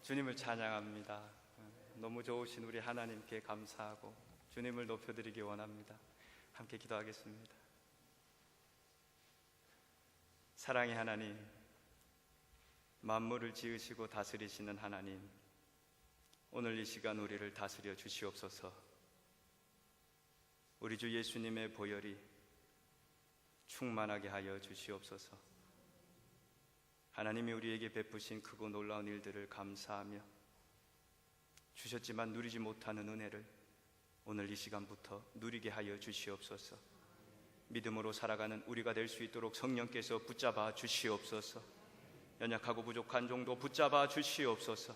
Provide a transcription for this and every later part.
주님을 찬양합니다. 너무 좋으신 우리 하나님께 감사하고 주님을 높여드리기 원합니다. 함께 기도하겠습니다. 사랑의 하나님, 만물을 지으시고 다스리시는 하나님, 오늘 이 시간 우리를 다스려 주시옵소서. 우리 주 예수님의 보혈이 충만하게 하여 주시옵소서. 하나님이 우리에게 베푸신 크고 놀라운 일들을 감사하며 주셨지만 누리지 못하는 은혜를 오늘 이 시간부터 누리게 하여 주시옵소서. 믿음으로 살아가는 우리가 될 수 있도록 성령께서 붙잡아 주시옵소서. 연약하고 부족한 종도 붙잡아 주시옵소서.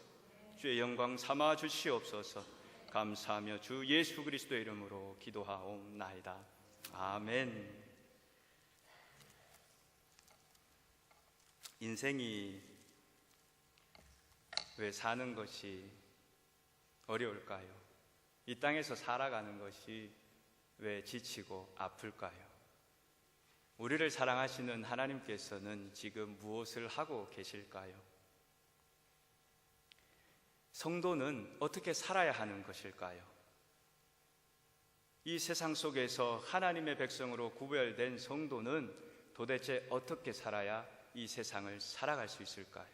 주의 영광 삼아 주시옵소서. 감사하며 주 예수 그리스도의 이름으로 기도하옵나이다. 아멘. 인생이 왜 사는 것이 어려울까요? 이 땅에서 살아가는 것이 왜 지치고 아플까요? 우리를 사랑하시는 하나님께서는 지금 무엇을 하고 계실까요? 성도는 어떻게 살아야 하는 것일까요? 이 세상 속에서 하나님의 백성으로 구별된 성도는 도대체 어떻게 살아야 이 세상을 살아갈 수 있을까요?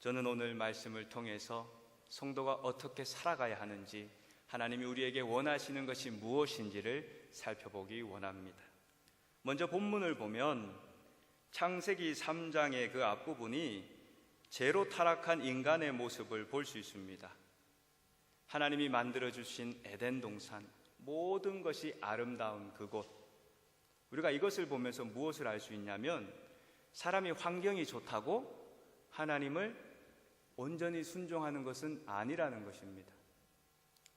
저는 오늘 말씀을 통해서 성도가 어떻게 살아가야 하는지, 하나님이 우리에게 원하시는 것이 무엇인지를 살펴보기 원합니다. 먼저 본문을 보면 창세기 3장의 그 앞부분이 죄로 타락한 인간의 모습을 볼 수 있습니다. 하나님이 만들어주신 에덴 동산, 모든 것이 아름다운 그곳, 우리가 이것을 보면서 무엇을 알 수 있냐면 사람이 환경이 좋다고 하나님을 온전히 순종하는 것은 아니라는 것입니다.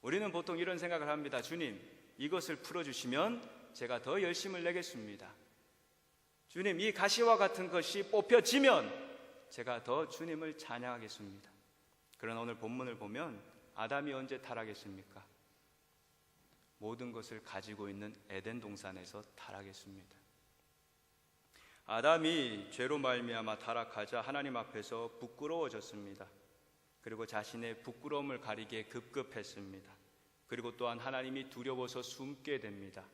우리는 보통 이런 생각을 합니다. 주님, 이것을 풀어주시면 제가 더 열심을 내겠습니다. 주님, 이 가시와 같은 것이 뽑혀지면 제가 더 주님을 찬양하겠습니다. 그러나 오늘 본문을 보면 아담이 언제 타락했습니까? 모든 것을 가지고 있는 에덴 동산에서 타락했습니다. 아담이 죄로 말미암아 타락하자 하나님 앞에서 부끄러워졌습니다. 그리고 자신의 부끄러움을 가리기에 급급했습니다. 그리고 또한 하나님이 두려워서 숨게 됩니다.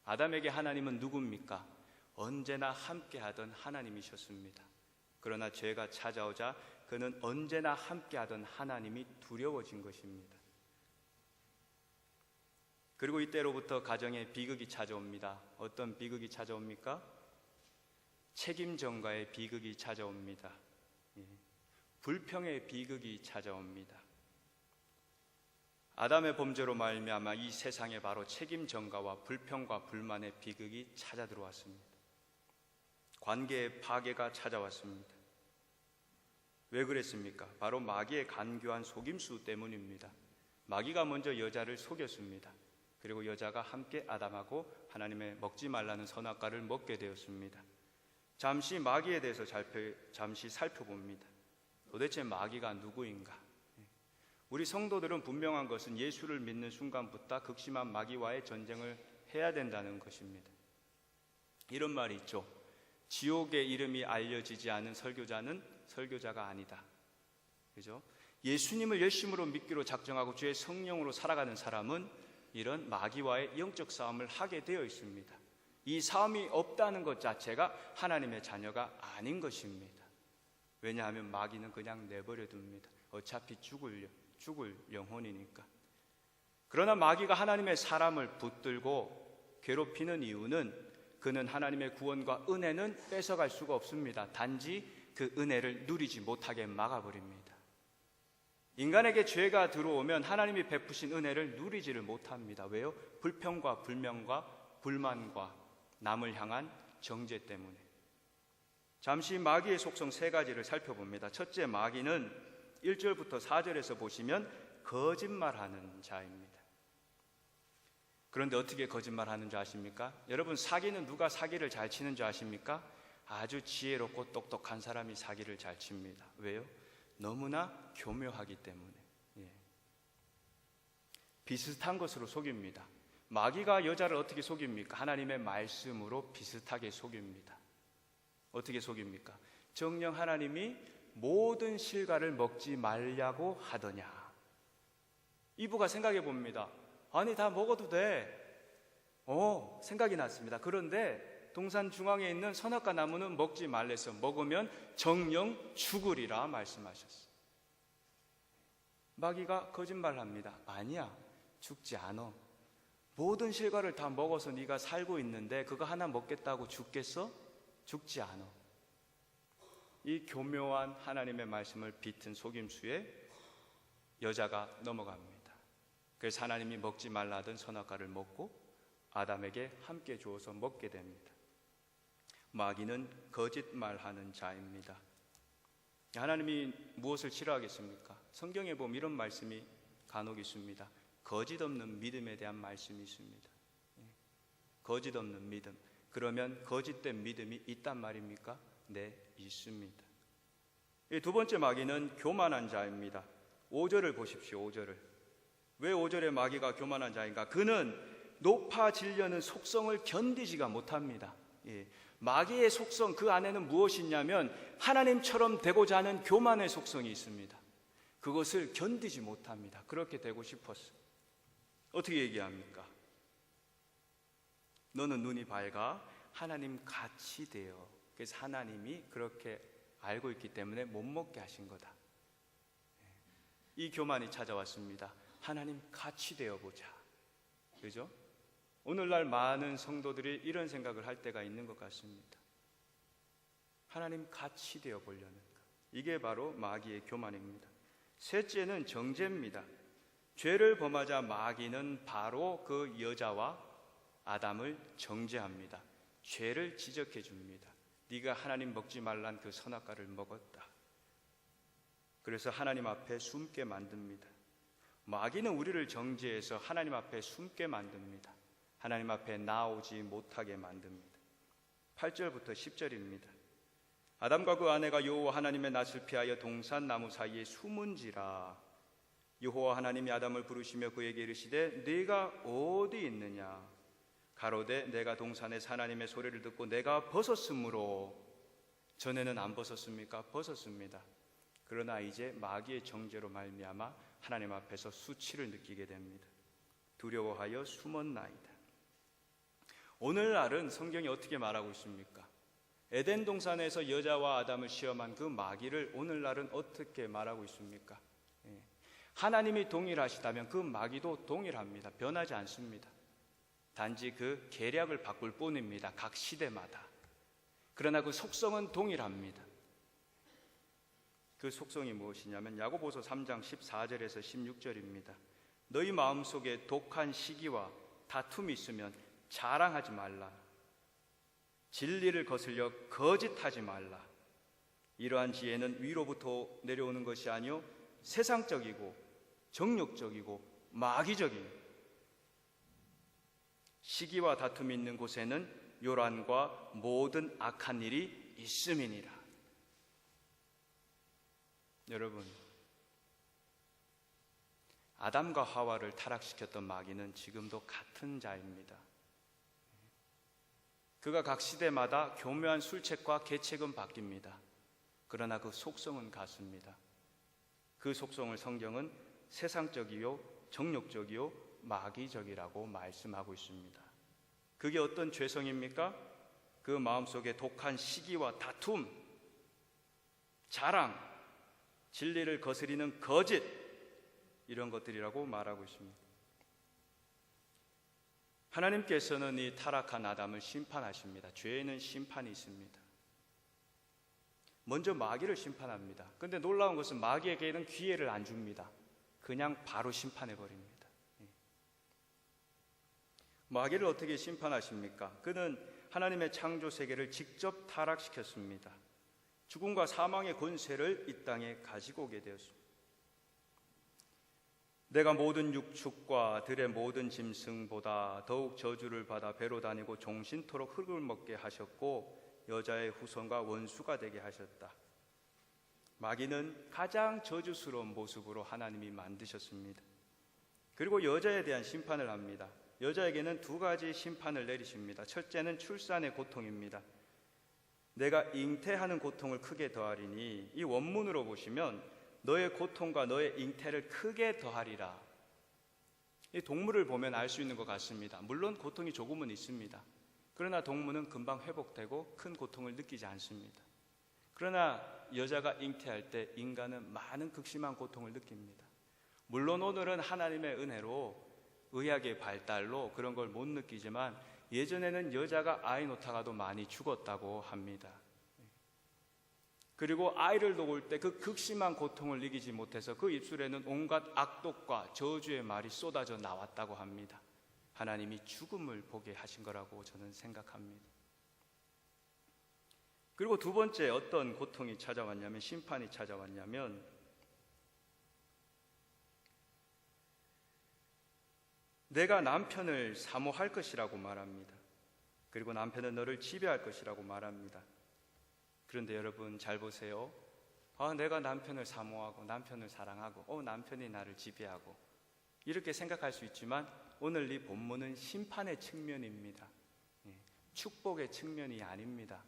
아담에게 하나님은 누굽니까? 언제나 함께하던 하나님이셨습니다. 그러나 죄가 찾아오자 그는 언제나 함께하던 하나님이 두려워진 것입니다. 그리고 이때로부터 가정에 비극이 찾아옵니다. 어떤 비극이 찾아옵니까? 책임 전가의 비극이 찾아옵니다. 불평의 비극이 찾아옵니다. 아담의 범죄로 말미암아 이 세상에 바로 책임 전가와 불평과 불만의 비극이 찾아 들어왔습니다. 관계의 파괴가 찾아왔습니다. 왜 그랬습니까? 바로 마귀의 간교한 속임수 때문입니다. 마귀가 먼저 여자를 속였습니다. 그리고 여자가 함께 아담하고 하나님의 먹지 말라는 선악과를 먹게 되었습니다. 잠시 마귀에 대해서 잠시 살펴봅니다. 도대체 마귀가 누구인가? 우리 성도들은 분명한 것은 예수를 믿는 순간부터 극심한 마귀와의 전쟁을 해야 된다는 것입니다. 이런 말이 있죠. 지옥의 이름이 알려지지 않은 설교자는 설교자가 아니다. 그죠? 예수님을 열심으로 믿기로 작정하고 주의 성령으로 살아가는 사람은 이런 마귀와의 영적 싸움을 하게 되어 있습니다. 이 싸움이 없다는 것 자체가 하나님의 자녀가 아닌 것입니다. 왜냐하면 마귀는 그냥 내버려 둡니다. 어차피 죽을 영혼이니까. 그러나 마귀가 하나님의 사람을 붙들고 괴롭히는 이유는 그는 하나님의 구원과 은혜는 뺏어갈 수가 없습니다. 단지 그 은혜를 누리지 못하게 막아버립니다. 인간에게 죄가 들어오면 하나님이 베푸신 은혜를 누리지를 못합니다. 왜요? 불평과 불명과 불만과 남을 향한 정죄 때문에. 잠시 마귀의 속성 세 가지를 살펴봅니다. 첫째, 마귀는 1절부터 4절에서 보시면 거짓말하는 자입니다. 그런데 어떻게 거짓말하는 줄 아십니까? 여러분, 사기는 누가 사기를 잘 치는 줄 아십니까? 아주 지혜롭고 똑똑한 사람이 사기를 잘 칩니다. 왜요? 너무나 교묘하기 때문에. 비슷한 것으로 속입니다. 마귀가 여자를 어떻게 속입니까? 하나님의 말씀으로 비슷하게 속입니다. 어떻게 속입니까? 정녕 하나님이 모든 실과를 먹지 말라고 하더냐? 이브가 생각해 봅니다. 아니, 다 먹어도 돼. 생각이 났습니다. 그런데 동산 중앙에 있는 선악과 나무는 먹지 말래서 먹으면 정녕 죽으리라 말씀하셨어요. 마귀가 거짓말합니다. 아니야, 죽지 않아. 모든 실과를 다 먹어서 네가 살고 있는데 그거 하나 먹겠다고 죽겠어? 죽지 않아. 이 교묘한 하나님의 말씀을 비튼 속임수에 여자가 넘어갑니다. 그래서 하나님이 먹지 말라 하던 선악과를 먹고 아담에게 함께 주어서 먹게 됩니다. 마귀는 거짓말하는 자입니다. 하나님이 무엇을 싫어하겠습니까? 성경에 보면 이런 말씀이 간혹 있습니다. 거짓 없는 믿음에 대한 말씀이 있습니다. 거짓 없는 믿음. 그러면 거짓된 믿음이 있단 말입니까? 네, 있습니다. 두 번째 마귀는 교만한 자입니다. 5절을 보십시오. 5절을. 왜 5절에 마귀가 교만한 자인가? 그는 높아지려는 속성을 견디지가 못합니다. 마귀의 속성, 그 안에는 무엇이 있냐면 하나님처럼 되고자 하는 교만의 속성이 있습니다. 그것을 견디지 못합니다. 그렇게 되고 싶었어. 어떻게 얘기합니까? 너는 눈이 밝아 하나님 같이 되어. 그래서 하나님이 그렇게 알고 있기 때문에 못 먹게 하신 거다. 이 교만이 찾아왔습니다. 하나님 같이 되어보자. 그죠? 오늘날 많은 성도들이 이런 생각을 할 때가 있는 것 같습니다. 하나님 같이 되어보려는 것. 이게 바로 마귀의 교만입니다. 셋째는 정죄입니다. 죄를 범하자 마귀는 바로 그 여자와 아담을 정죄합니다. 죄를 지적해 줍니다. 네가 하나님 먹지 말란 그 선악과를 먹었다. 그래서 하나님 앞에 숨게 만듭니다. 마귀는 우리를 정죄해서 하나님 앞에 숨게 만듭니다. 하나님 앞에 나오지 못하게 만듭니다. 8절부터 10절입니다. 아담과 그 아내가 여호와 하나님의 낯을 피하여 동산 나무 사이에 숨은지라. 여호와 하나님이 아담을 부르시며 그에게 이르시되 네가 어디 있느냐? 가로되 내가 동산에서 하나님의 소리를 듣고 내가 벗었으므로. 전에는 안 벗었습니까? 벗었습니다. 그러나 이제 마귀의 정죄로 말미암아 하나님 앞에서 수치를 느끼게 됩니다. 두려워하여 숨었나이다. 오늘날은 성경이 어떻게 말하고 있습니까? 에덴 동산에서 여자와 아담을 시험한 그 마귀를 오늘날은 어떻게 말하고 있습니까? 하나님이 동일하시다면 그 마귀도 동일합니다. 변하지 않습니다. 단지 그 계략을 바꿀 뿐입니다. 각 시대마다. 그러나 그 속성은 동일합니다. 그 속성이 무엇이냐면 야고보서 3장 14절에서 16절입니다. 너희 마음속에 독한 시기와 다툼이 있으면 자랑하지 말라. 진리를 거슬려 거짓하지 말라. 이러한 지혜는 위로부터 내려오는 것이 아니요 세상적이고 정욕적이고 마귀적이요. 시기와 다툼이 있는 곳에는 요란과 모든 악한 일이 있음이니라. 여러분, 아담과 하와를 타락시켰던 마귀는 지금도 같은 자입니다. 그가 각 시대마다 교묘한 술책과 계책은 바뀝니다. 그러나 그 속성은 같습니다. 그 속성을 성경은 세상적이요 정욕적이요 마귀적이라고 말씀하고 있습니다. 그게 어떤 죄성입니까? 그 마음속에 독한 시기와 다툼, 자랑, 진리를 거스리는 거짓, 이런 것들이라고 말하고 있습니다. 하나님께서는 이 타락한 아담을 심판하십니다. 죄에는 심판이 있습니다. 먼저 마귀를 심판합니다. 그런데 놀라운 것은 마귀에게는 기회를 안 줍니다. 그냥 바로 심판해버립니다. 마귀를 어떻게 심판하십니까? 그는 하나님의 창조 세계를 직접 타락시켰습니다. 죽음과 사망의 권세를 이 땅에 가지고 오게 되었습니다. 내가 모든 육축과 들의 모든 짐승보다 더욱 저주를 받아 배로 다니고 종신토록 흙을 먹게 하셨고 여자의 후손과 원수가 되게 하셨다. 마귀는 가장 저주스러운 모습으로 하나님이 만드셨습니다. 그리고 여자에 대한 심판을 합니다. 여자에게는 두 가지 심판을 내리십니다. 첫째는 출산의 고통입니다. 내가 잉태하는 고통을 크게 더하리니, 이 원문으로 보시면 너의 고통과 너의 잉태를 크게 더하리라. 이 동물을 보면 알 수 있는 것 같습니다. 물론 고통이 조금은 있습니다. 그러나 동물은 금방 회복되고 큰 고통을 느끼지 않습니다. 그러나 여자가 잉태할 때 인간은 많은 극심한 고통을 느낍니다. 물론 오늘은 하나님의 은혜로 의학의 발달로 그런 걸 못 느끼지만 예전에는 여자가 아이 놓다가도 많이 죽었다고 합니다. 그리고 아이를 놓을 때 그 극심한 고통을 이기지 못해서 그 입술에는 온갖 악독과 저주의 말이 쏟아져 나왔다고 합니다. 하나님이 죽음을 보게 하신 거라고 저는 생각합니다. 그리고 두 번째 어떤 고통이 찾아왔냐면, 심판이 찾아왔냐면, 내가 남편을 사모할 것이라고 말합니다. 그리고 남편은 너를 지배할 것이라고 말합니다. 그런데 여러분 잘 보세요. 내가 남편을 사모하고 남편을 사랑하고 남편이 나를 지배하고 이렇게 생각할 수 있지만 오늘 이 본문은 심판의 측면입니다. 축복의 측면이 아닙니다.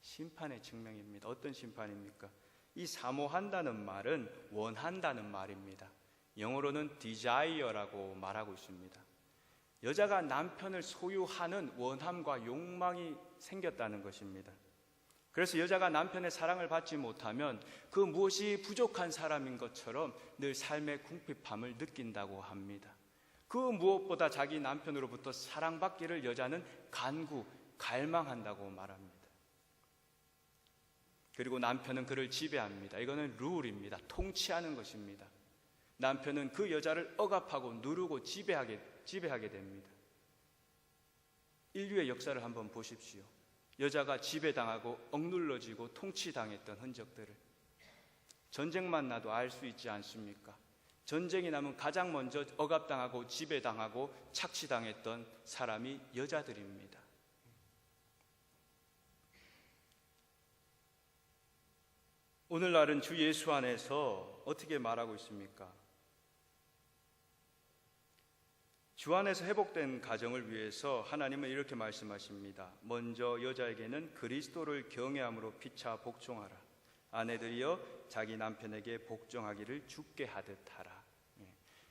심판의 측면입니다. 어떤 심판입니까? 이 사모한다는 말은 원한다는 말입니다. 영어로는 desire라고 말하고 있습니다. 여자가 남편을 소유하는 원함과 욕망이 생겼다는 것입니다. 그래서 여자가 남편의 사랑을 받지 못하면 그 무엇이 부족한 사람인 것처럼 늘 삶의 궁핍함을 느낀다고 합니다. 그 무엇보다 자기 남편으로부터 사랑받기를 여자는 갈망한다고 말합니다. 그리고 남편은 그를 지배합니다. 이거는 룰입니다. 통치하는 것입니다. 남편은 그 여자를 억압하고 누르고 지배하게 됩니다. 인류의 역사를 한번 보십시오. 여자가 지배당하고 억눌러지고 통치당했던 흔적들을 전쟁만 나도 알 수 있지 않습니까? 전쟁이 나면 가장 먼저 억압당하고 지배당하고 착취당했던 사람이 여자들입니다. 오늘날은 주 예수 안에서 어떻게 말하고 있습니까? 주 안에서 회복된 가정을 위해서 하나님은 이렇게 말씀하십니다. 먼저 여자에게는 그리스도를 경외함으로 피차 복종하라. 아내들이여 자기 남편에게 복종하기를 주께 하듯 하라.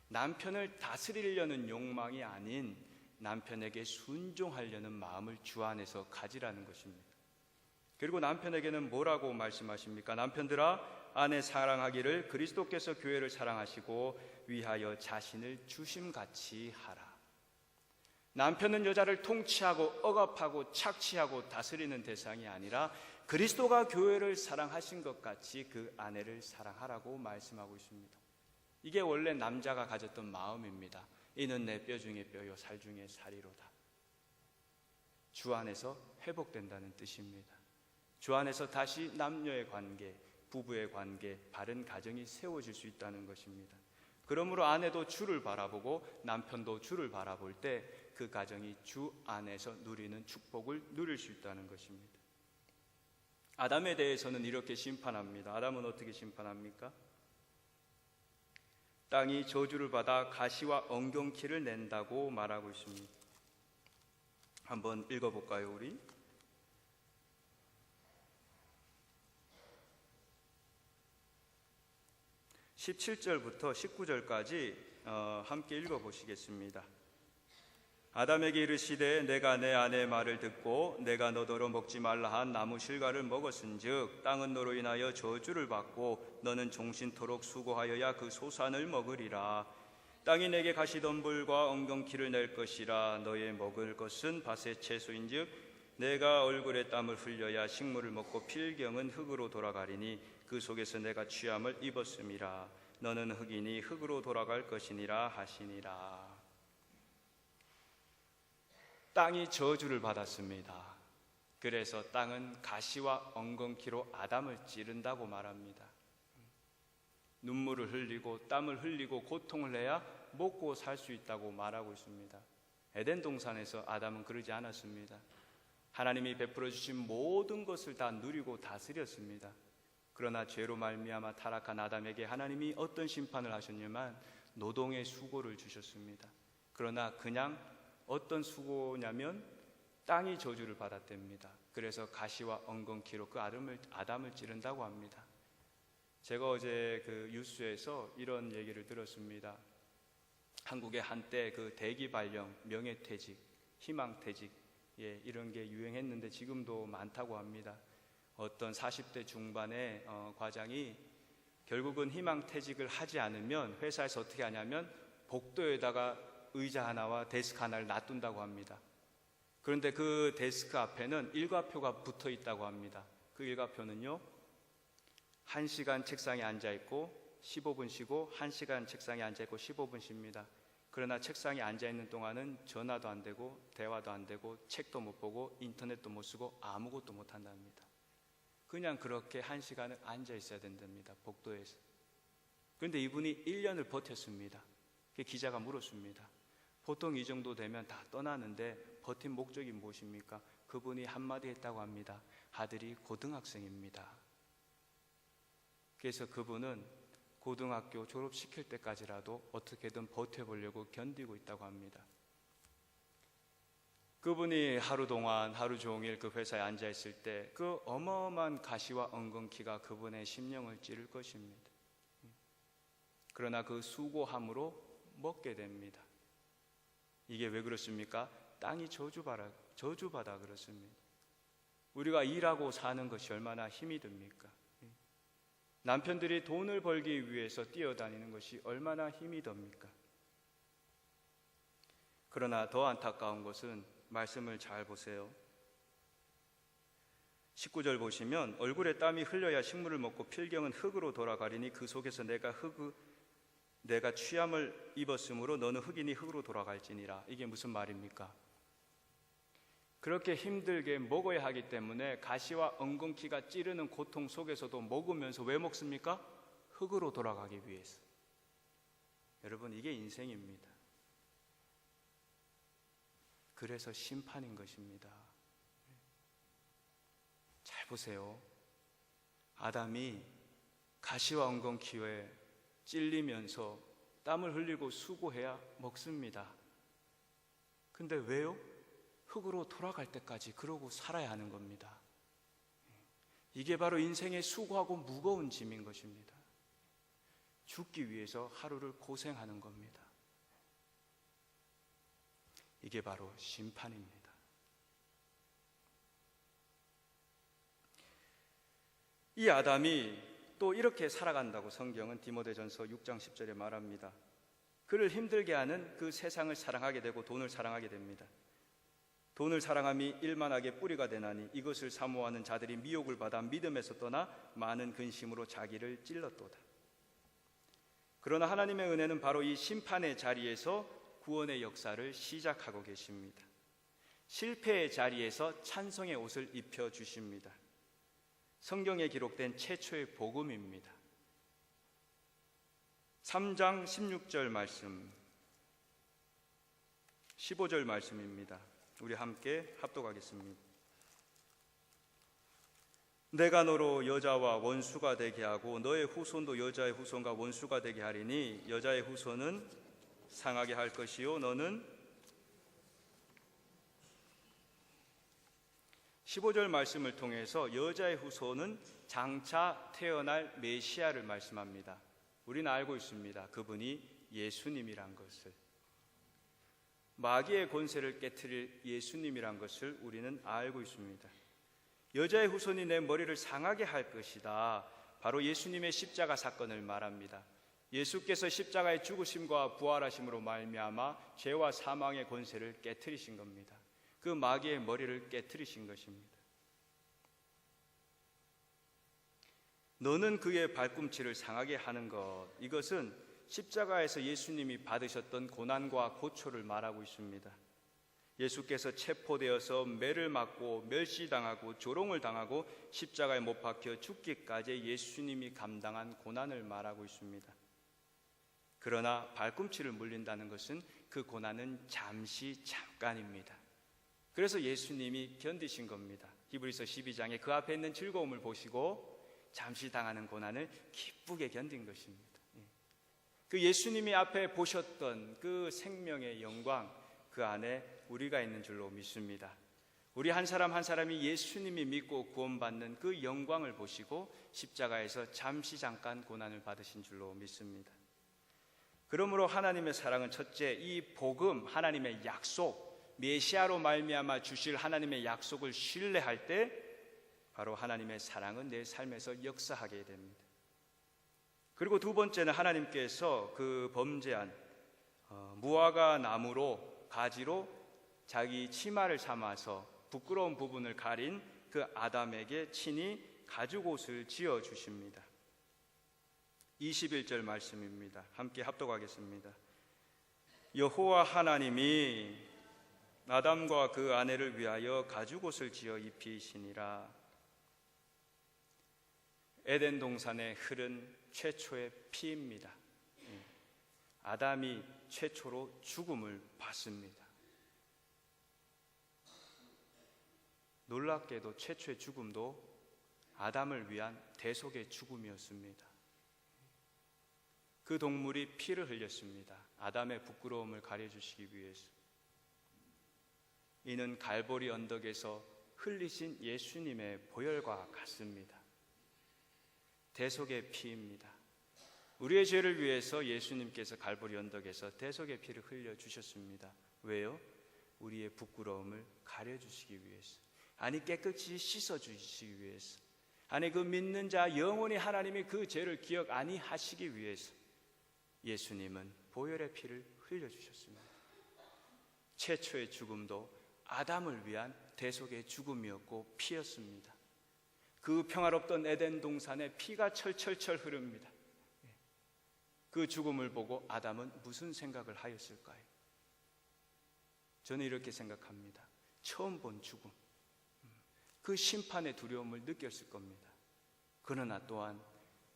남편을 다스리려는 욕망이 아닌 남편에게 순종하려는 마음을 주 안에서 가지라는 것입니다. 그리고 남편에게는 뭐라고 말씀하십니까? 남편들아 아내 사랑하기를 그리스도께서 교회를 사랑하시고 위하여 자신을 주심같이 하라. 남편은 여자를 통치하고 억압하고 착취하고 다스리는 대상이 아니라 그리스도가 교회를 사랑하신 것 같이 그 아내를 사랑하라고 말씀하고 있습니다. 이게 원래 남자가 가졌던 마음입니다. 이는 내 뼈 중에 뼈요 살 중에 살이로다. 주 안에서 회복된다는 뜻입니다. 주 안에서 다시 남녀의 관계, 부부의 관계, 바른 가정이 세워질 수 있다는 것입니다. 그러므로 아내도 주를 바라보고 남편도 주를 바라볼 때 그 가정이 주 안에서 누리는 축복을 누릴 수 있다는 것입니다. 아담에 대해서는 이렇게 심판합니다. 아담은 어떻게 심판합니까? 땅이 저주를 받아 가시와 엉겅퀴를 낸다고 말하고 있습니다. 한번 읽어볼까요, 우리? (17절부터) (19절까지) 함께 읽어보시겠습니다. 아담에게 이르시되 내가 내 아내의 말을 듣고 내가 너더러 먹지 말라 한 나무 실과를 먹었은즉 땅은 너로 인하여 저주를 받고 너는 종신토록 수고하여야 그 소산을 먹으리라. 땅이 내게 가시덤불과 엉겅퀴를 낼 것이라. 너의 먹을 것은 밭의 채소인즉 내가 얼굴에 땀을 흘려야 식물을 먹고 필경은 흙으로 돌아가리니 그 속에서 내가 취함을 입었음이라. 너는 흙이니 흙으로 돌아갈 것이니라 하시니라. 땅이 저주를 받았습니다. 그래서 땅은 가시와 엉겅퀴로 아담을 찌른다고 말합니다. 눈물을 흘리고 땀을 흘리고 고통을 해야 먹고 살 수 있다고 말하고 있습니다. 에덴 동산에서 아담은 그러지 않았습니다. 하나님이 베풀어 주신 모든 것을 다 누리고 다스렸습니다. 그러나 죄로 말미암아 타락한 아담에게 하나님이 어떤 심판을 하셨냐면 노동의 수고를 주셨습니다. 그러나 그냥 어떤 수고냐면 땅이 저주를 받았답니다. 그래서 가시와 엉겅퀴로 그 아담을 찌른다고 합니다. 제가 어제 그 뉴스에서 이런 얘기를 들었습니다. 한국에 한때 그 대기 발령, 명예퇴직, 희망퇴직, 이런 게 유행했는데 지금도 많다고 합니다. 어떤 40대 중반의 과장이 결국은 희망퇴직을 하지 않으면 회사에서 어떻게 하냐면 복도에다가 의자 하나와 데스크 하나를 놔둔다고 합니다. 그런데 그 데스크 앞에는 일과표가 붙어 있다고 합니다. 그 일과표는요, 1시간 책상에 앉아있고 15분 쉬고 1시간 책상에 앉아있고 15분 쉽니다. 그러나 책상에 앉아있는 동안은 전화도 안 되고 대화도 안 되고 책도 못 보고 인터넷도 못 쓰고 아무것도 못 한답니다. 그냥 그렇게 1시간을 앉아있어야 된답니다. 복도에서. 그런데 이분이 1년을 버텼습니다. 기자가 물었습니다. 보통 이 정도 되면 다 떠나는데 버틴 목적이 무엇입니까? 그분이 한마디 했다고 합니다. 아들이 고등학생입니다. 그래서 그분은 고등학교 졸업시킬 때까지라도 어떻게든 버텨보려고 견디고 있다고 합니다. 그분이 하루 동안 하루 종일 그 회사에 앉아있을 때 그 어마어마한 가시와 엉겅퀴가 그분의 심령을 찌를 것입니다. 그러나 그 수고함으로 먹게 됩니다. 이게 왜 그렇습니까? 땅이 저주받아 그렇습니다. 우리가 일하고 사는 것이 얼마나 힘이 듭니까? 남편들이 돈을 벌기 위해서 뛰어다니는 것이 얼마나 힘이 듭니까? 그러나 더 안타까운 것은 말씀을 잘 보세요. 19절 보시면 얼굴에 땀이 흘려야 식물을 먹고 필경은 흙으로 돌아가리니 그 속에서 내가 취함을 입었으므로 너는 흙이니 흙으로 돌아갈지니라. 이게 무슨 말입니까? 그렇게 힘들게 먹어야 하기 때문에 가시와 엉겅퀴가 찌르는 고통 속에서도 먹으면서 왜 먹습니까? 흙으로 돌아가기 위해서. 여러분, 이게 인생입니다. 그래서 심판인 것입니다. 잘 보세요. 아담이 가시와 엉겅퀴에 찔리면서 땀을 흘리고 수고해야 먹습니다. 근데 왜요? 흙으로 돌아갈 때까지 그러고 살아야 하는 겁니다. 이게 바로 인생의 수고하고 무거운 짐인 것입니다. 죽기 위해서 하루를 고생하는 겁니다. 이게 바로 심판입니다. 이 아담이 또 이렇게 살아간다고 성경은 디모데전서 6장 10절에 말합니다. 그를 힘들게 하는 그 세상을 사랑하게 되고 돈을 사랑하게 됩니다. 돈을 사랑함이 일만하게 뿌리가 되나니 이것을 사모하는 자들이 미혹을 받아 믿음에서 떠나 많은 근심으로 자기를 찔렀도다. 그러나 하나님의 은혜는 바로 이 심판의 자리에서 구원의 역사를 시작하고 계십니다. 실패의 자리에서 찬송의 옷을 입혀주십니다. 성경에 기록된 최초의 복음입니다. 3장 16절 말씀, 15절 말씀입니다. 우리 함께 합독하겠습니다. 내가 너로 여자와 원수가 되게 하고 너의 후손도 여자의 후손과 원수가 되게 하리니 여자의 후손은 상하게 할 것이요 너는 15절 말씀을 통해서 여자의 후손은 장차 태어날 메시아를 말씀합니다. 우리는 알고 있습니다. 그분이 예수님이란 것을. 마귀의 권세를 깨트릴 예수님이란 것을 우리는 알고 있습니다. 여자의 후손이 내 머리를 상하게 할 것이다. 바로 예수님의 십자가 사건을 말합니다. 예수께서 십자가의 죽으심과 부활하심으로 말미암아 죄와 사망의 권세를 깨트리신 겁니다. 그 마귀의 머리를 깨트리신 것입니다. 너는 그의 발꿈치를 상하게 하는 것, 이것은 십자가에서 예수님이 받으셨던 고난과 고초를 말하고 있습니다. 예수께서 체포되어서 매를 맞고 멸시당하고 조롱을 당하고 십자가에 못 박혀 죽기까지 예수님이 감당한 고난을 말하고 있습니다. 그러나 발꿈치를 물린다는 것은 그 고난은 잠깐입니다. 그래서 예수님이 견디신 겁니다. 히브리서 12장에 그 앞에 있는 즐거움을 보시고 잠시 당하는 고난을 기쁘게 견딘 것입니다. 그 예수님이 앞에 보셨던 그 생명의 영광, 그 안에 우리가 있는 줄로 믿습니다. 우리 한 사람 한 사람이 예수님이 믿고 구원받는 그 영광을 보시고 십자가에서 잠시 잠깐 고난을 받으신 줄로 믿습니다. 그러므로 하나님의 사랑은 첫째, 이 복음, 하나님의 약속, 메시아로 말미암아 주실 하나님의 약속을 신뢰할 때 바로 하나님의 사랑은 내 삶에서 역사하게 됩니다. 그리고 두 번째는 하나님께서 그 범죄한 무화과 나무로 가지로 자기 치마를 삼아서 부끄러운 부분을 가린 그 아담에게 친히 가죽옷을 지어 주십니다. 21절 말씀입니다. 함께 합독하겠습니다. 여호와 하나님이 아담과 그 아내를 위하여 가죽옷을 지어 입히시니라. 에덴 동산에 흐른 최초의 피입니다. 아담이 최초로 죽음을 받습니다. 놀랍게도 최초의 죽음도 아담을 위한 대속의 죽음이었습니다. 그 동물이 피를 흘렸습니다. 아담의 부끄러움을 가려주시기 위해서. 이는 갈보리 언덕에서 흘리신 예수님의 보혈과 같습니다. 대속의 피입니다. 우리의 죄를 위해서 예수님께서 갈보리 언덕에서 대속의 피를 흘려주셨습니다. 왜요? 우리의 부끄러움을 가려주시기 위해서. 아니, 깨끗이 씻어주시기 위해서. 아니, 그 믿는 자 영원히 하나님이 그 죄를 기억 아니하시기 위해서 예수님은 보혈의 피를 흘려주셨습니다. 최초의 죽음도 아담을 위한 대속의 죽음이었고 피였습니다. 그 평화롭던 에덴 동산에 피가 철철철 흐릅니다. 그 죽음을 보고 아담은 무슨 생각을 하였을까요? 저는 이렇게 생각합니다. 처음 본 죽음, 그 심판의 두려움을 느꼈을 겁니다. 그러나 또한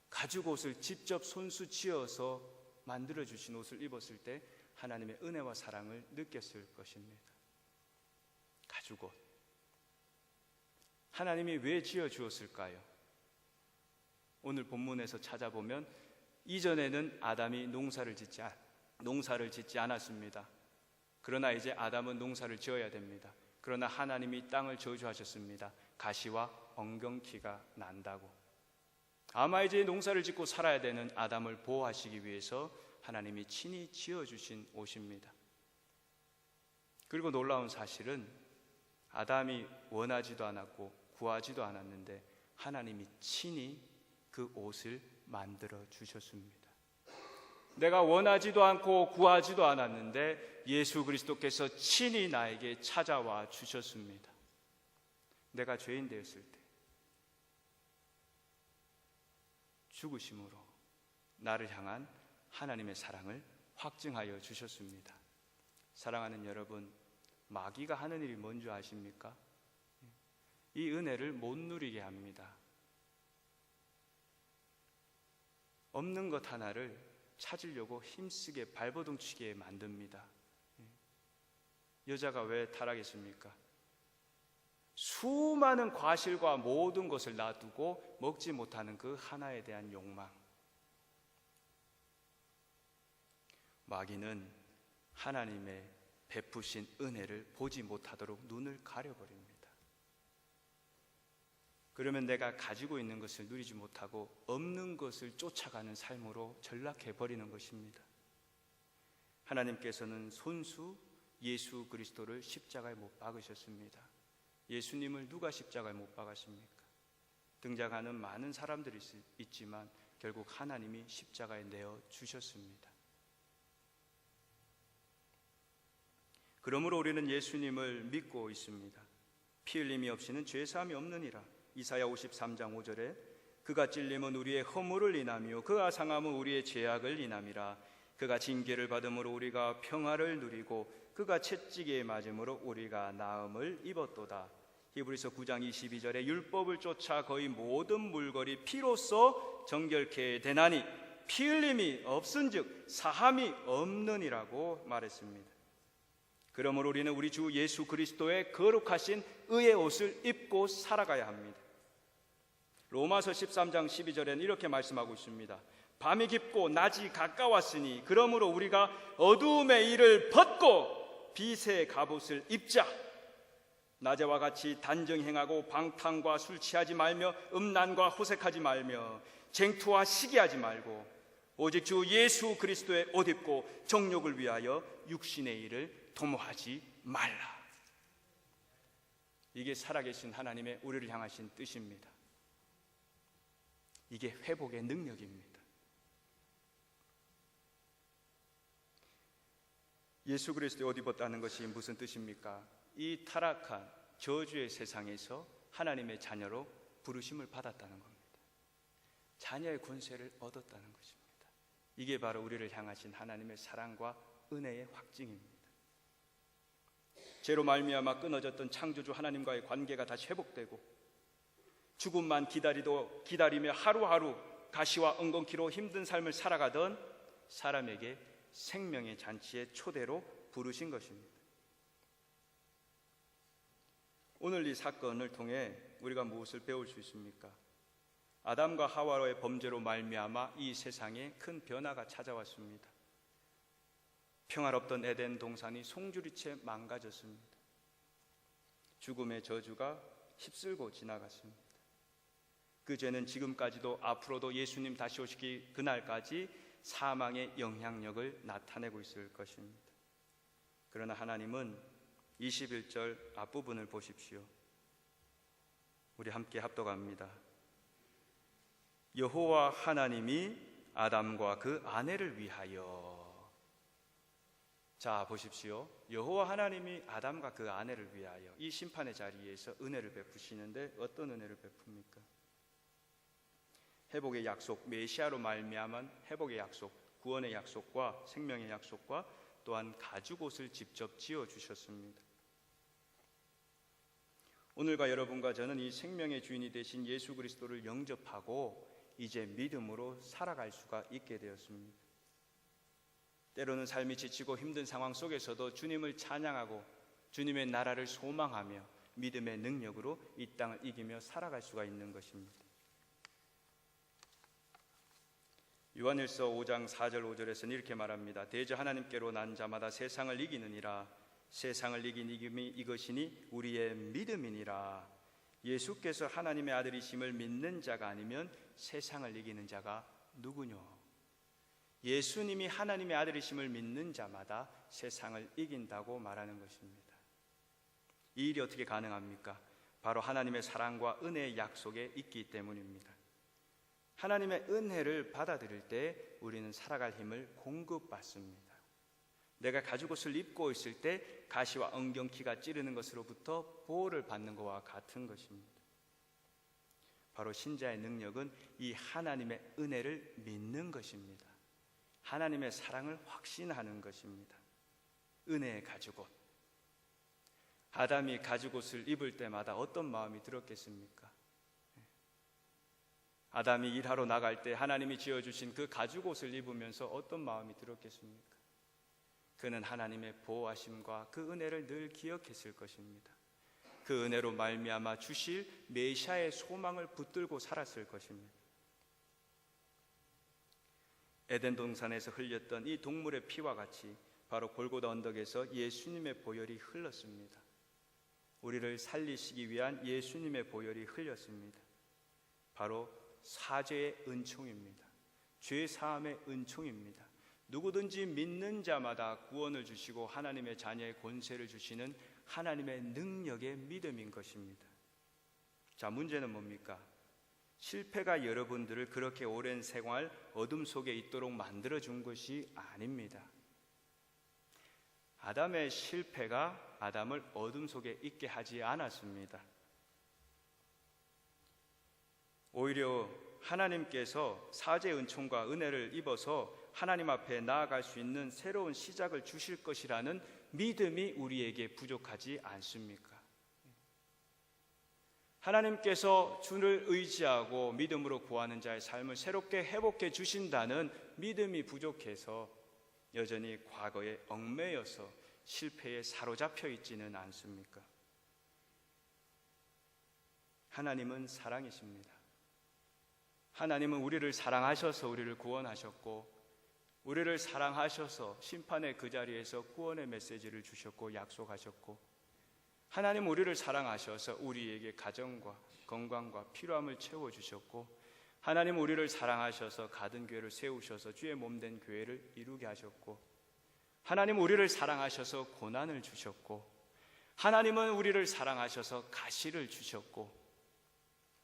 가죽옷을 직접 손수 지어서 만들어주신 옷을 입었을 때 하나님의 은혜와 사랑을 느꼈을 것입니다. 가죽옷, 하나님이 왜 지어주었을까요? 오늘 본문에서 찾아보면 이전에는 아담이 농사를 짓지 않았습니다. 그러나 이제 아담은 농사를 지어야 됩니다. 그러나 하나님이 땅을 저주하셨습니다. 가시와 엉겅퀴가 난다고. 아마 이제 농사를 짓고 살아야 되는 아담을 보호하시기 위해서 하나님이 친히 지어주신 옷입니다. 그리고 놀라운 사실은 아담이 원하지도 않았고 구하지도 않았는데 하나님이 친히 그 옷을 만들어 주셨습니다. 내가 원하지도 않고 구하지도 않았는데 예수 그리스도께서 친히 나에게 찾아와 주셨습니다. 내가 죄인 되었을 때 죽으심으로 나를 향한 하나님의 사랑을 확증하여 주셨습니다. 사랑하는 여러분, 마귀가 하는 일이 뭔지 아십니까? 이 은혜를 못 누리게 합니다. 없는 것 하나를 찾으려고 힘쓰게 발버둥치게 만듭니다. 여자가 왜 타락했습니까? 수많은 과실과 모든 것을 놔두고 먹지 못하는 그 하나에 대한 욕망. 마귀는 하나님의 베푸신 은혜를 보지 못하도록 눈을 가려버립니다. 그러면 내가 가지고 있는 것을 누리지 못하고 없는 것을 쫓아가는 삶으로 전락해버리는 것입니다. 하나님께서는 손수 예수 그리스도를 십자가에 못 박으셨습니다. 예수님을 누가 십자가에 못 박았습니까? 등장하는 많은 사람들이 있지만 결국 하나님이 십자가에 내어 주셨습니다. 그러므로 우리는 예수님을 믿고 있습니다. 피 흘림이 없이는 죄사함이 없느니라. 이사야 53장 5절에 그가 찔림은 우리의 허물을 인하며 그가 상함은 우리의 죄악을 인함이라. 그가 징계를 받음으로 우리가 평화를 누리고 그가 채찍에 맞음으로 우리가 나음을 입었도다. 히브리서 9장 22절에 율법을 쫓아 거의 모든 물거리 피로써 정결케 되나니 피 흘림이 없은즉 사함이 없느니라고 말했습니다. 그러므로 우리는 우리 주 예수 그리스도의 거룩하신 의의 옷을 입고 살아가야 합니다. 로마서 13장 12절에는 이렇게 말씀하고 있습니다. 밤이 깊고 낮이 가까웠으니 그러므로 우리가 어두움의 일을 벗고 빛의 갑옷을 입자. 낮에와 같이 단정행하고 방탕과 술 취하지 말며 음란과 호색하지 말며 쟁투와 시기하지 말고 오직 주 예수 그리스도의 옷 입고 정욕을 위하여 육신의 일을 도모하지 말라. 이게 살아계신 하나님의 우리를 향하신 뜻입니다. 이게 회복의 능력입니다. 예수 그리스도의 옷 입었다는 것이 무슨 뜻입니까? 이 타락한 저주의 세상에서 하나님의 자녀로 부르심을 받았다는 겁니다. 자녀의 권세를 얻었다는 것입니다. 이게 바로 우리를 향하신 하나님의 사랑과 은혜의 확증입니다. 죄로 말미암아 끊어졌던 창조주 하나님과의 관계가 다시 회복되고 죽음만 기다리며 하루하루 가시와 엉겅퀴로 힘든 삶을 살아가던 사람에게 생명의 잔치의 초대로 부르신 것입니다. 오늘 이 사건을 통해 우리가 무엇을 배울 수 있습니까? 아담과 하와의 범죄로 말미암아 이 세상에 큰 변화가 찾아왔습니다. 평화롭던 에덴 동산이 송두리째 망가졌습니다. 죽음의 저주가 휩쓸고 지나갔습니다. 그 죄는 지금까지도 앞으로도 예수님 다시 오시기 그날까지 사망의 영향력을 나타내고 있을 것입니다. 그러나 하나님은 21절 앞부분을 보십시오. 우리 함께 합독합니다. 여호와 하나님이 아담과 그 아내를 위하여. 자, 보십시오. 여호와 하나님이 아담과 그 아내를 위하여 이 심판의 자리에서 은혜를 베푸시는데 어떤 은혜를 베풉니까? 회복의 약속, 메시아로 말미암은 회복의 약속, 구원의 약속과 생명의 약속과 또한 가죽옷을 직접 지어주셨습니다. 오늘과 여러분과 저는 이 생명의 주인이 되신 예수 그리스도를 영접하고 이제 믿음으로 살아갈 수가 있게 되었습니다. 때로는 삶이 지치고 힘든 상황 속에서도 주님을 찬양하고 주님의 나라를 소망하며 믿음의 능력으로 이 땅을 이기며 살아갈 수가 있는 것입니다. 요한일서 5장 4절 5절에서는 이렇게 말합니다. 대저 하나님께로 난 자마다 세상을 이기느니라. 세상을 이긴 이김이 이것이니 우리의 믿음이니라. 예수께서 하나님의 아들이심을 믿는 자가 아니면 세상을 이기는 자가 누구뇨? 예수님이 하나님의 아들이심을 믿는 자마다 세상을 이긴다고 말하는 것입니다. 이 일이 어떻게 가능합니까? 바로 하나님의 사랑과 은혜의 약속에 있기 때문입니다. 하나님의 은혜를 받아들일 때 우리는 살아갈 힘을 공급받습니다. 내가 가죽옷을 입고 있을 때 가시와 엉겅퀴가 찌르는 것으로부터 보호를 받는 것과 같은 것입니다. 바로 신자의 능력은 이 하나님의 은혜를 믿는 것입니다. 하나님의 사랑을 확신하는 것입니다. 은혜의 가죽옷. 아담이 가죽옷을 입을 때마다 어떤 마음이 들었겠습니까? 아담이 일하러 나갈 때 하나님이 지어주신 그 가죽옷을 입으면서 어떤 마음이 들었겠습니까? 그는 하나님의 보호하심과 그 은혜를 늘 기억했을 것입니다. 그 은혜로 말미암아 주실 메시아의 소망을 붙들고 살았을 것입니다. 에덴 동산에서 흘렸던 이 동물의 피와 같이 바로 골고다 언덕에서 예수님의 보혈이 흘렀습니다. 우리를 살리시기 위한 예수님의 보혈이 흘렸습니다. 바로 사죄의 은총입니다. 죄 사함의 은총입니다. 누구든지 믿는 자마다 구원을 주시고 하나님의 자녀의 권세를 주시는 하나님의 능력의 믿음인 것입니다. 자, 문제는 뭡니까? 실패가 여러분들을 그렇게 오랜 생활 어둠 속에 있도록 만들어준 것이 아닙니다. 아담의 실패가 아담을 어둠 속에 있게 하지 않았습니다. 오히려 하나님께서 사죄의 은총과 은혜를 입어서 하나님 앞에 나아갈 수 있는 새로운 시작을 주실 것이라는 믿음이 우리에게 부족하지 않습니까? 하나님께서 주를 의지하고 믿음으로 구하는 자의 삶을 새롭게 회복해 주신다는 믿음이 부족해서 여전히 과거에 얽매여서 실패에 사로잡혀 있지는 않습니까? 하나님은 사랑이십니다. 하나님은 우리를 사랑하셔서 우리를 구원하셨고 우리를 사랑하셔서 심판의 그 자리에서 구원의 메시지를 주셨고 약속하셨고 하나님 우리를 사랑하셔서 우리에게 가정과 건강과 필요함을 채워주셨고, 하나님 우리를 사랑하셔서 가든 교회를 세우셔서 주의 몸된 교회를 이루게 하셨고, 하나님 우리를 사랑하셔서 고난을 주셨고, 하나님은 우리를 사랑하셔서 가시를 주셨고,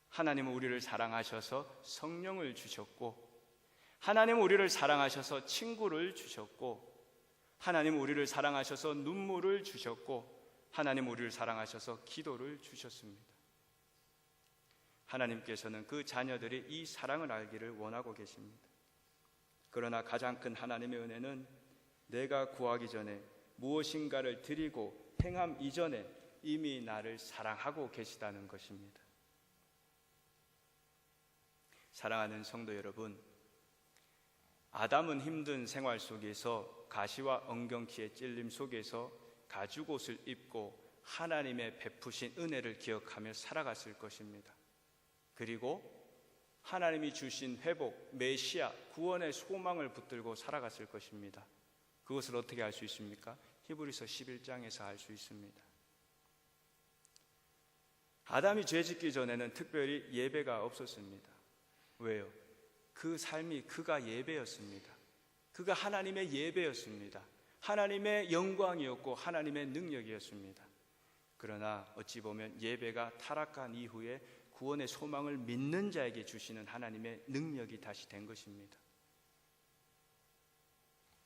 하나님은 우리를 사랑하셔서 성령을 주셨고, 하나님은 우리를 사랑하셔서 친구를 주셨고, 하나님은 우리를 사랑하셔서 눈물을 주셨고, 하나님은 우리를 사랑하셔서 기도를 주셨습니다. 하나님께서는 그 자녀들이 이 사랑을 알기를 원하고 계십니다. 그러나 가장 큰 하나님의 은혜는 내가 구하기 전에 무엇인가를 드리고 행함 이전에 이미 나를 사랑하고 계시다는 것입니다. 사랑하는 성도 여러분, 아담은 힘든 생활 속에서 가시와 엉겅퀴의 찔림 속에서 가죽옷을 입고 하나님의 베푸신 은혜를 기억하며 살아갔을 것입니다. 그리고 하나님이 주신 회복, 메시아, 구원의 소망을 붙들고 살아갔을 것입니다. 그것을 어떻게 알 수 있습니까? 히브리서 11장에서 알 수 있습니다. 아담이 죄짓기 전에는 특별히 예배가 없었습니다. 왜요? 그 삶이 그가 예배였습니다. 그가 하나님의 예배였습니다. 하나님의 영광이었고 하나님의 능력이었습니다. 그러나 어찌 보면 예배가 타락한 이후에 구원의 소망을 믿는 자에게 주시는 하나님의 능력이 다시 된 것입니다.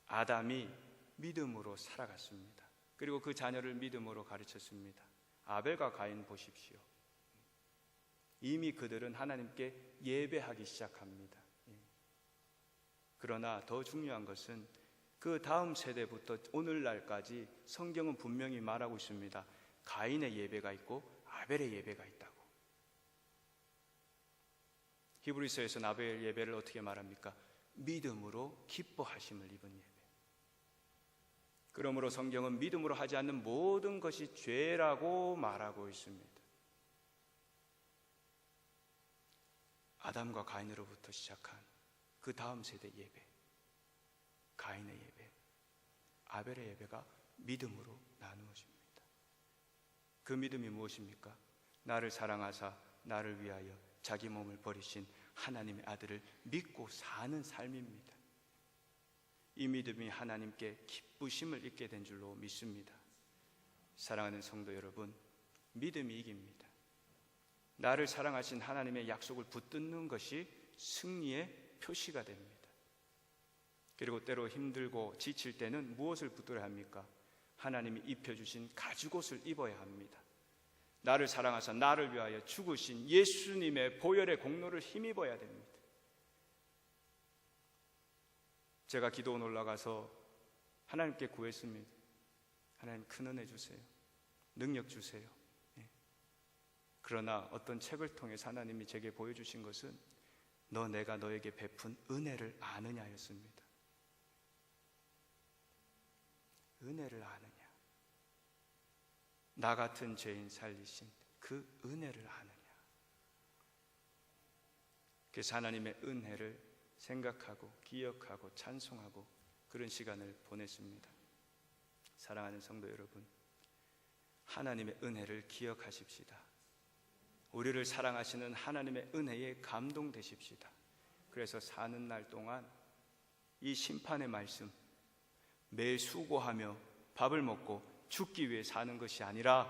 아담이 믿음으로 살아갔습니다. 그리고 그 자녀를 믿음으로 가르쳤습니다. 아벨과 가인 보십시오. 이미 그들은 하나님께 예배하기 시작합니다. 그러나 더 중요한 것은 그 다음 세대부터 오늘날까지 성경은 분명히 말하고 있습니다. 가인의 예배가 있고 아벨의 예배가 있다고. 히브리서에서 아벨 예배를 어떻게 말합니까? 믿음으로 기뻐하심을 입은 예배. 그러므로 성경은 믿음으로 하지 않는 모든 것이 죄라고 말하고 있습니다. 아담과 가인으로부터 시작한 그 다음 세대 예배, 가인의 예배, 아벨의 예배가 믿음으로 나누어집니다. 그 믿음이 무엇입니까? 나를 사랑하사 나를 위하여 자기 몸을 버리신 하나님의 아들을 믿고 사는 삶입니다. 이 믿음이 하나님께 기쁘심을 입게 된 줄로 믿습니다. 사랑하는 성도 여러분, 믿음이 이깁니다. 나를 사랑하신 하나님의 약속을 붙드는 것이 승리의 표시가 됩니다. 그리고 때로 힘들고 지칠 때는 무엇을 붙들어야 합니까? 하나님이 입혀주신 가죽옷을 입어야 합니다. 나를 사랑하사 나를 위하여 죽으신 예수님의 보혈의 공로를 힘입어야 됩니다. 제가 기도원 올라가서 하나님께 구했습니다. 하나님 큰 은혜 주세요. 능력 주세요. 그러나 어떤 책을 통해서 하나님이 제게 보여주신 것은 내가 너에게 베푼 은혜를 아느냐였습니다. 은혜를 아느냐? 나 같은 죄인 살리신 그 은혜를 아느냐? 그래서 하나님의 은혜를 생각하고 기억하고 찬송하고 그런 시간을 보냈습니다. 사랑하는 성도 여러분, 하나님의 은혜를 기억하십시다. 우리를 사랑하시는 하나님의 은혜에 감동되십시다. 그래서 사는 날 동안 이 심판의 말씀, 매일 수고하며 밥을 먹고 죽기 위해 사는 것이 아니라,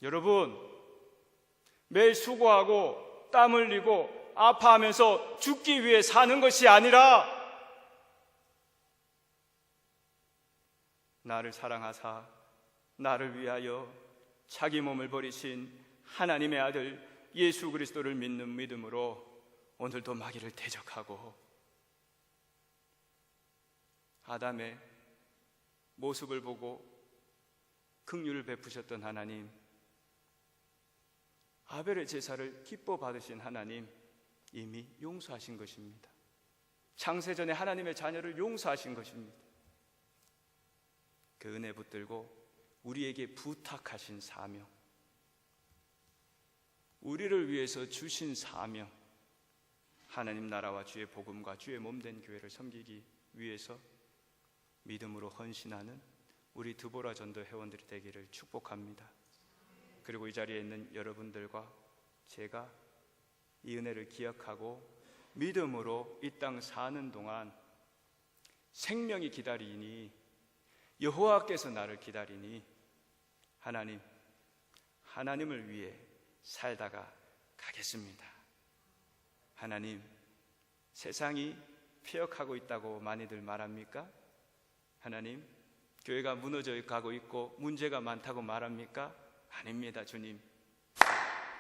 여러분, 매일 수고하고 땀 흘리고 아파하면서 죽기 위해 사는 것이 아니라, 나를 사랑하사 나를 위하여 자기 몸을 버리신 하나님의 아들 예수 그리스도를 믿는 믿음으로 오늘도 마귀를 대적하고, 아담의 모습을 보고 긍휼을 베푸셨던 하나님, 아벨의 제사를 기뻐 받으신 하나님, 이미 용서하신 것입니다. 창세전에 하나님의 자녀를 용서하신 것입니다. 그 은혜 붙들고 우리에게 부탁하신 사명, 우리를 위해서 주신 사명, 하나님 나라와 주의 복음과 주의 몸된 교회를 섬기기 위해서 믿음으로 헌신하는 우리 드보라 전도 회원들이 되기를 축복합니다. 그리고 이 자리에 있는 여러분들과 제가 이 은혜를 기억하고 믿음으로 이 땅 사는 동안 생명이 기다리니, 여호와께서 나를 기다리니 하나님을 위해 살다가 가겠습니다. 하나님, 세상이 폐역하고 있다고 많이들 말합니까? 하나님, 교회가 무너져 가고 있고 문제가 많다고 말합니까? 아닙니다. 주님,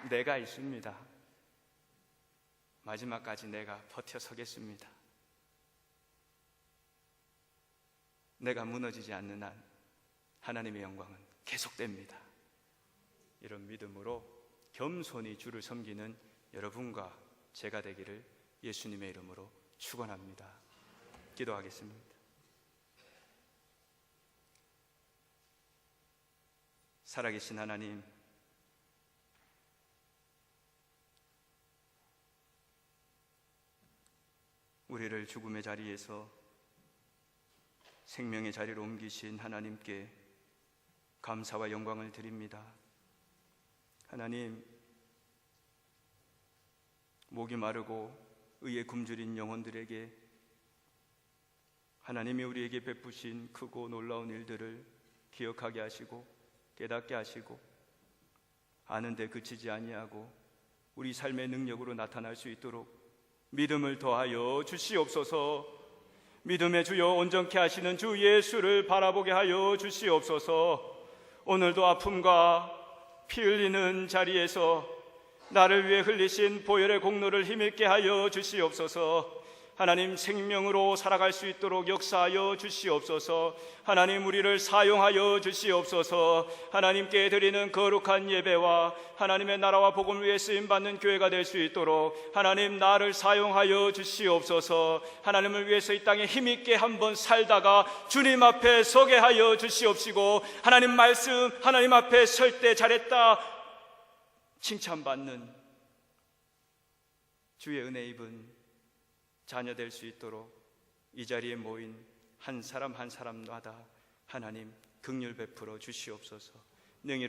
내가 있습니다. 마지막까지 내가 버텨 서겠습니다. 내가 무너지지 않는 한 하나님의 영광은 계속됩니다. 이런 믿음으로 겸손히 주를 섬기는 여러분과 제가 되기를 예수님의 이름으로 축원합니다. 기도하겠습니다. 살아계신 하나님, 우리를 죽음의 자리에서 생명의 자리로 옮기신 하나님께 감사와 영광을 드립니다. 하나님, 목이 마르고 의에 굶주린 영혼들에게 하나님이 우리에게 베푸신 크고 놀라운 일들을 기억하게 하시고 깨닫게 하시고 아는데 그치지 아니하고 우리 삶의 능력으로 나타날 수 있도록 믿음을 더하여 주시옵소서. 믿음의 주여 온전케 하시는 주 예수를 바라보게 하여 주시옵소서. 오늘도 아픔과 피 흘리는 자리에서 나를 위해 흘리신 보혈의 공로를 힘있게 하여 주시옵소서. 하나님, 생명으로 살아갈 수 있도록 역사하여 주시옵소서. 하나님, 우리를 사용하여 주시옵소서. 하나님께 드리는 거룩한 예배와 하나님의 나라와 복음을 위해 쓰임받는 교회가 될 수 있도록 하나님, 나를 사용하여 주시옵소서. 하나님을 위해서 이 땅에 힘있게 한번 살다가 주님 앞에 서게 하여 주시옵시고, 하나님 말씀 하나님 앞에 설 때 잘했다 칭찬받는 주의 은혜 입은 자녀 될 수 있도록 이 자리에 모인 한 사람 한 사람마다 하나님 긍휼 베풀어 주시옵소서. 능히